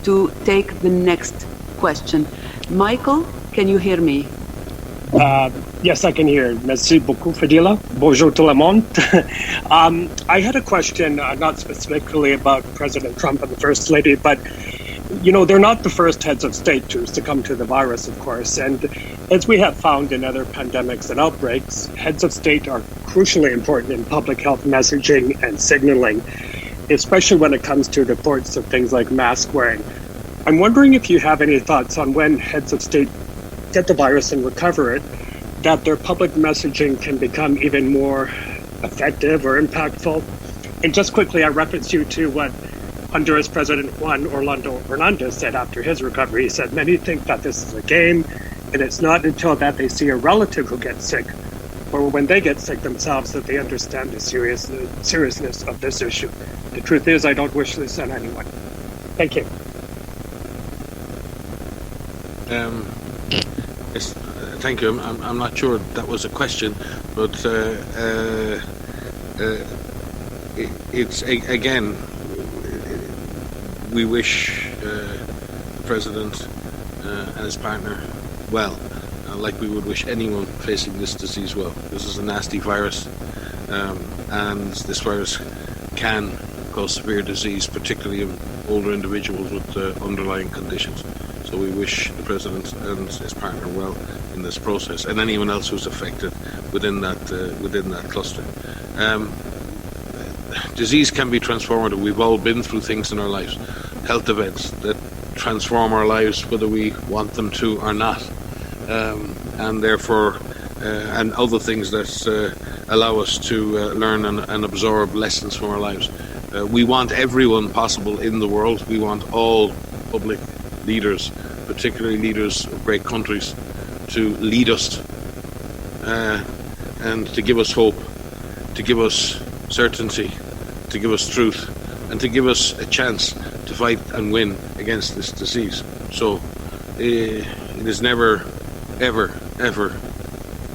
to take the next question. Michael, can you hear me? Yes, I can hear. Merci beaucoup, Fadila. Bonjour tout le monde. I had a question, not specifically about President Trump and the First Lady, but, you know, they're not the first heads of state to succumb to the virus, of course. And as we have found in other pandemics and outbreaks, heads of state are crucially important in public health messaging and signaling, especially when it comes to reports of things like mask wearing. I'm wondering if you have any thoughts on when heads of state get the virus and recover it, that their public messaging can become even more effective or impactful. And just quickly, I reference you to what Honduras President Juan Orlando Hernandez said after his recovery. He said, many think that this is a game, and it's not until that they see a relative who gets sick, or when they get sick themselves, that they understand the seriousness of this issue. The truth is, I don't wish this on anyone. Thank you. Yes, thank you. I'm not sure that was a question, but it's again, we wish the President and his partner well, like we would wish anyone facing this disease well. This is a nasty virus, and this virus can cause severe disease, particularly in older individuals with underlying conditions. So we wish the President and his partner well in this process, and anyone else who's affected within that cluster. Disease can be transformative. We've all been through things in our lives, health events that transform our lives, whether we want them to or not, and therefore, and other things that allow us to learn and absorb lessons from our lives. We want everyone possible in the world. We want all public leaders, particularly leaders of great countries, to lead us and to give us hope, to give us certainty, to give us truth, and to give us a chance to fight and win against this disease. So it is never, ever, ever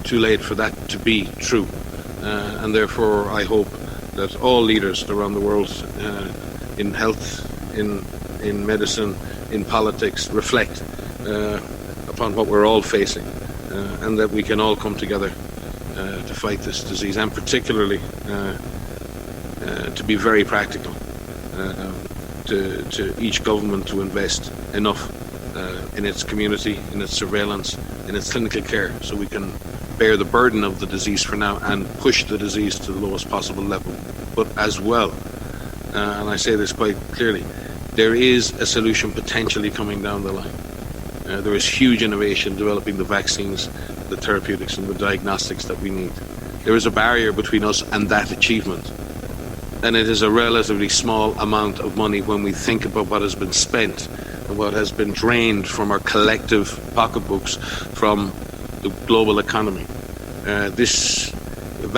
too late for that to be true. And therefore I hope that all leaders around the world in health, in medicine, in politics reflect upon what we're all facing, and that we can all come together to fight this disease, and particularly to be very practical, to each government to invest enough in its community, in its surveillance, in its clinical care, so we can bear the burden of the disease for now and push the disease to the lowest possible level. But as well, and I say this quite clearly, there is a solution potentially coming down the line. There is huge innovation developing the vaccines, the therapeutics, and the diagnostics that we need. There is a barrier between us and that achievement. And it is a relatively small amount of money when we think about what has been spent and what has been drained from our collective pocketbooks from the global economy. This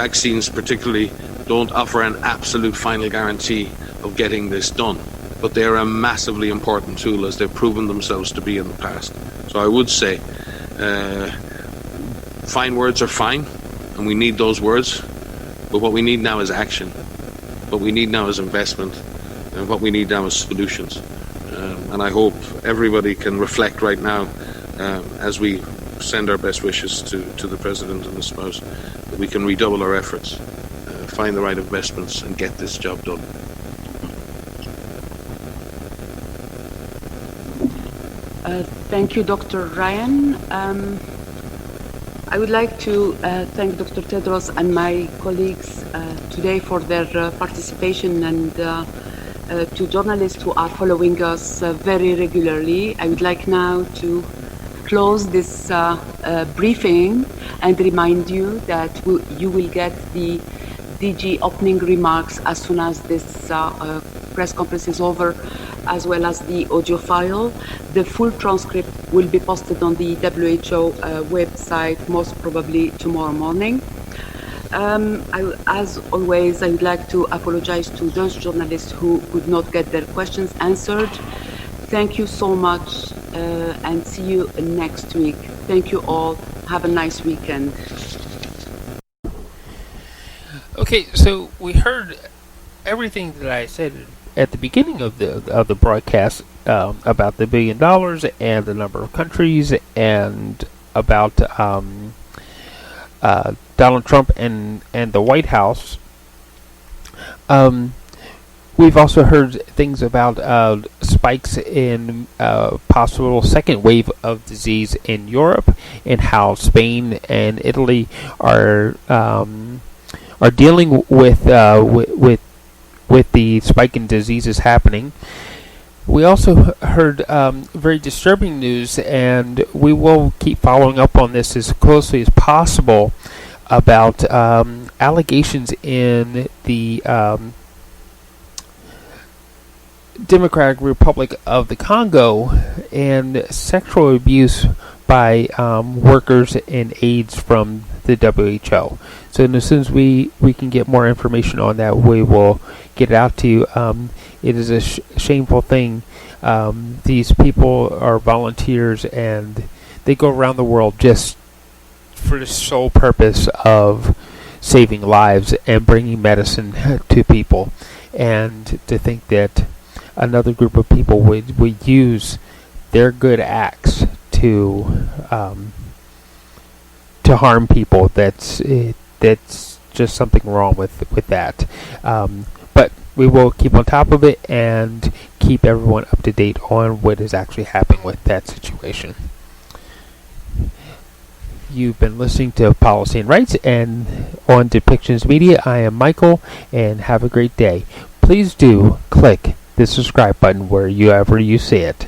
vaccines particularly don't offer an absolute final guarantee of getting this done, but they're a massively important tool as they've proven themselves to be in the past. So I would say fine words are fine, and we need those words, but what we need now is action. What we need now is investment, and what we need now is solutions. And I hope everybody can reflect right now as we send our best wishes to the President and the spouse, that we can redouble our efforts, find the right investments, and get this job done. Thank you, Dr. Ryan. I would like to thank Dr. Tedros and my colleagues today for their participation, and to journalists who are following us very regularly. I would like now to close this briefing and remind you that you will get the DG opening remarks as soon as this press conference is over, as well as the audio file. The full transcript will be posted on the WHO website, most probably tomorrow morning. As always, I would like to apologize to those journalists who could not get their questions answered. Thank you so much, and see you next week. Thank you all. Have a nice weekend. Okay, so we heard everything that I said at the beginning of the broadcast about the $1 billion and the number of countries, and about Donald Trump and the White House. We've also heard things about spikes in possible second wave of disease in Europe, and how Spain and Italy are dealing with the spike in diseases happening. We also heard very disturbing news, and we will keep following up on this as closely as possible, about allegations in the Democratic Republic of the Congo, and sexual abuse by workers and aides from the WHO. So as soon as we can get more information on that, we will get it out to you. It is a shameful thing. These people are volunteers, and they go around the world just for the sole purpose of saving lives and bringing medicine to people. And to think that another group of people would use their good acts to harm people, that's just something wrong with that. But we will keep on top of it and keep everyone up to date on what is actually happening with that situation. You've been listening to Policy and Rights, and on Depictions Media, I am Michael, and have a great day. Please do click the subscribe button wherever you see it.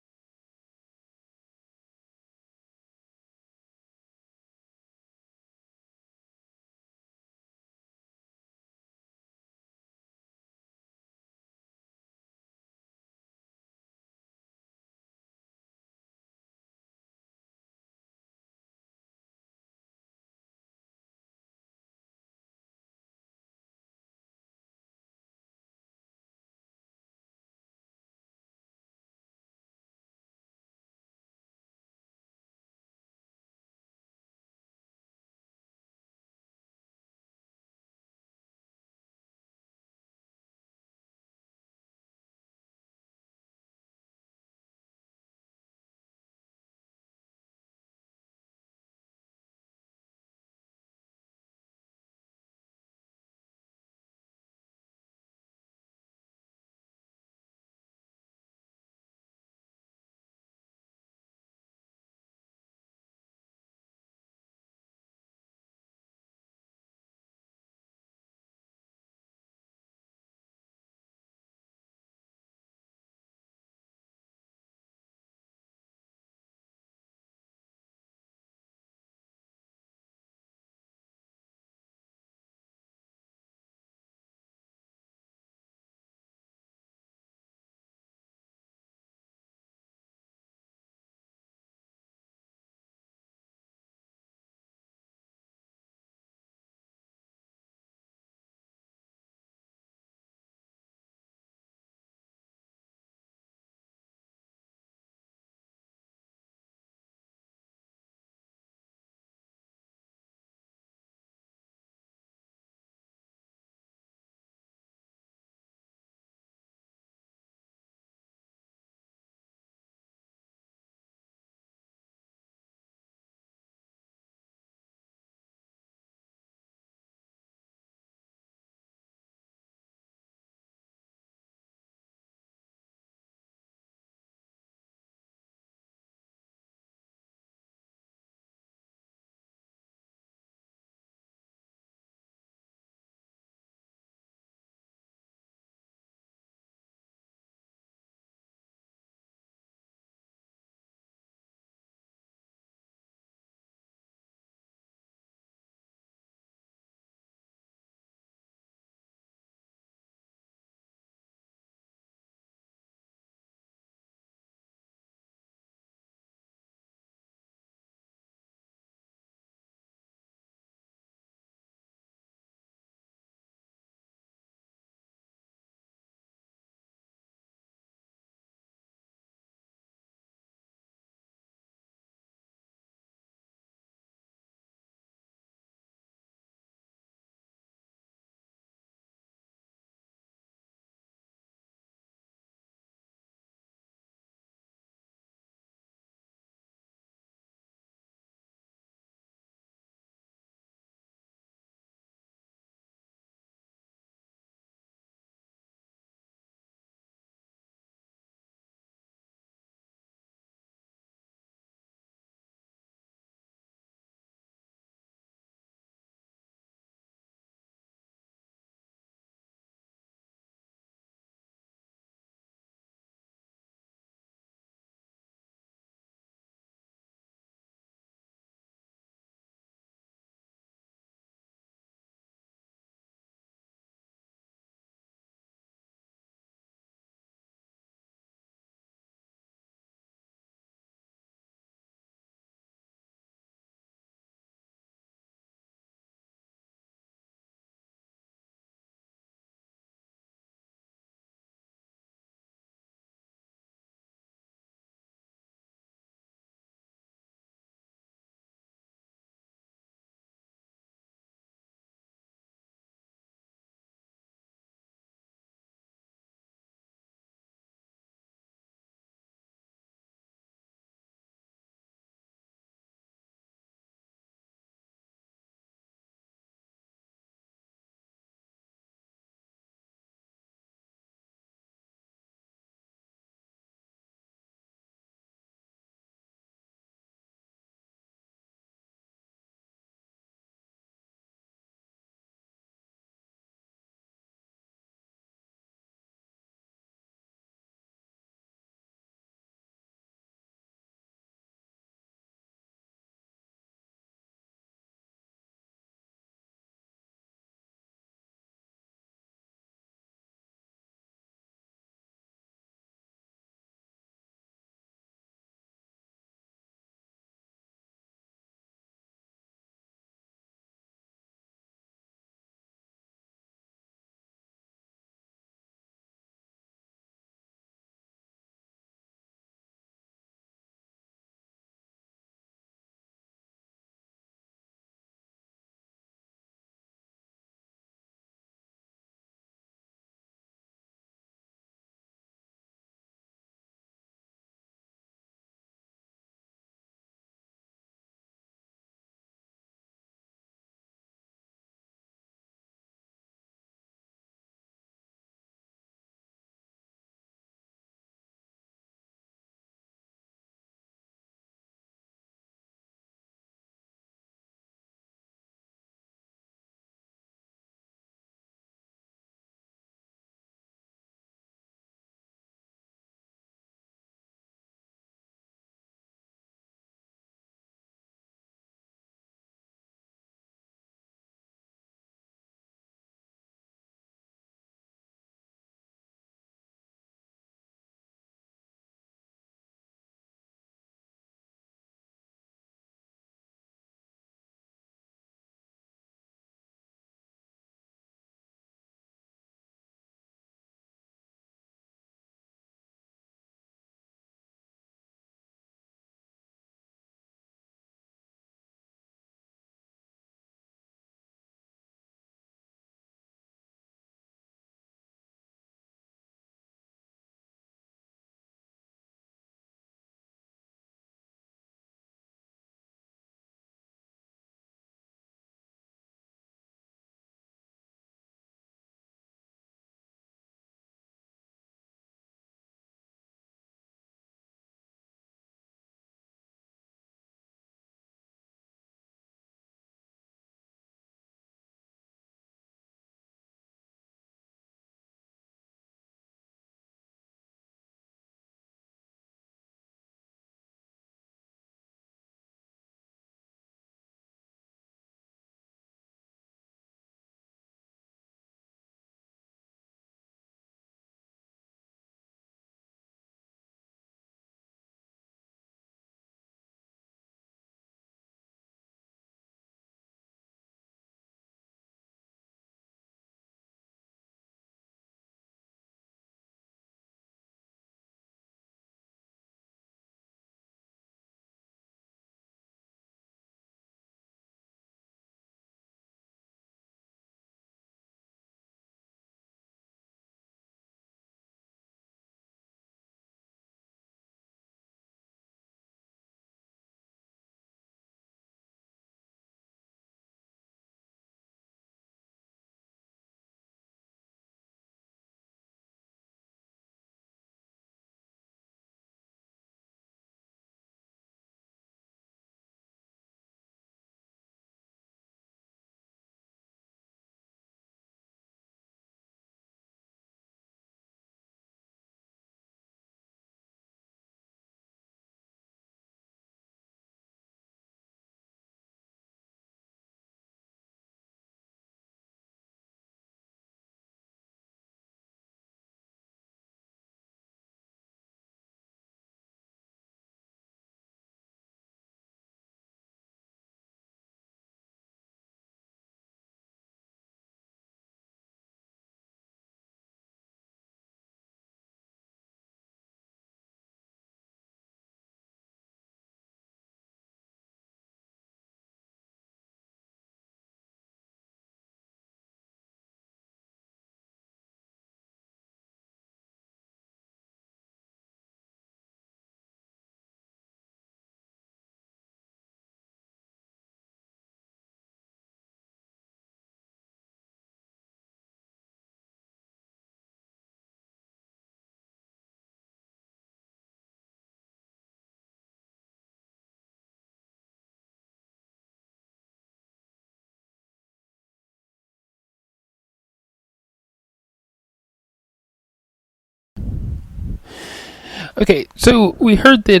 Okay, so we heard that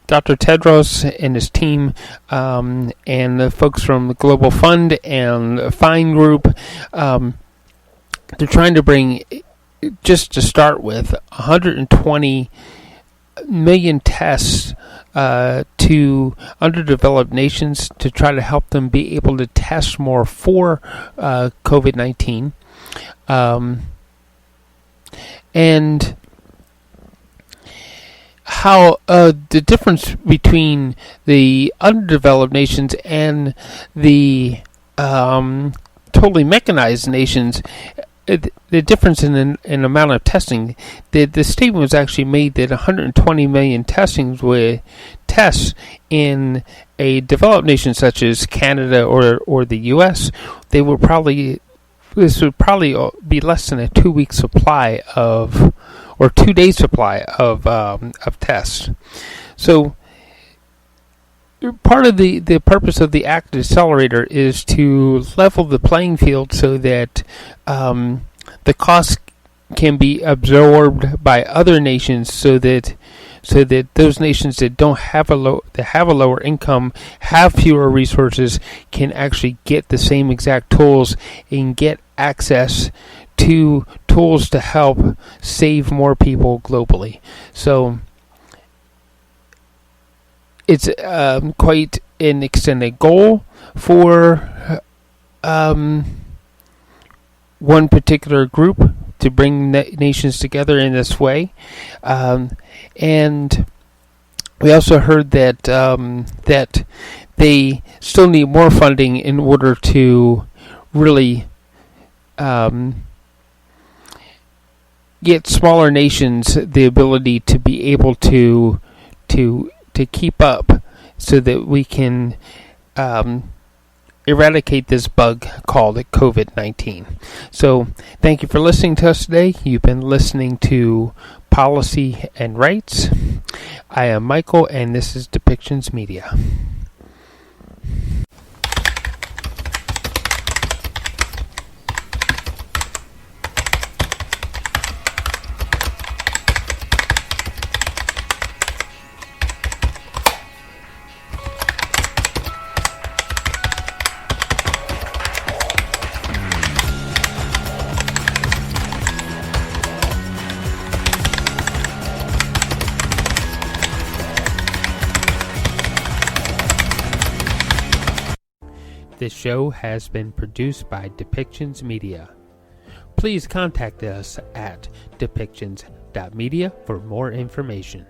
Dr. Tedros and his team and the folks from the Global Fund and Fine Group, they're trying to bring, just to start with, 120 million tests to underdeveloped nations to try to help them be able to test more for COVID-19. And how the difference between the underdeveloped nations and the totally mechanized nations, the difference in amount of testing, the statement was actually made that 120 million tests in a developed nation such as Canada or the U.S., this would probably be less than a 2-week supply or 2-day supply of tests. So part of the purpose of the ACT-Accelerator is to level the playing field so that the costs can be absorbed by other nations, so that those nations that have a lower income, have fewer resources, can actually get the same exact tools and get access to tools to help save more people globally. So it's quite an extended goal for one particular group to bring nations together in this way. And we also heard that that they still need more funding in order to really get smaller nations the ability to be able to keep up, so that we can eradicate this bug called COVID-19. So thank you for listening to us today. You've been listening to Policy and Rights. I am Michael, and this is Depictions Media. This show has been produced by Depictions Media. Please contact us at depictions.media for more information.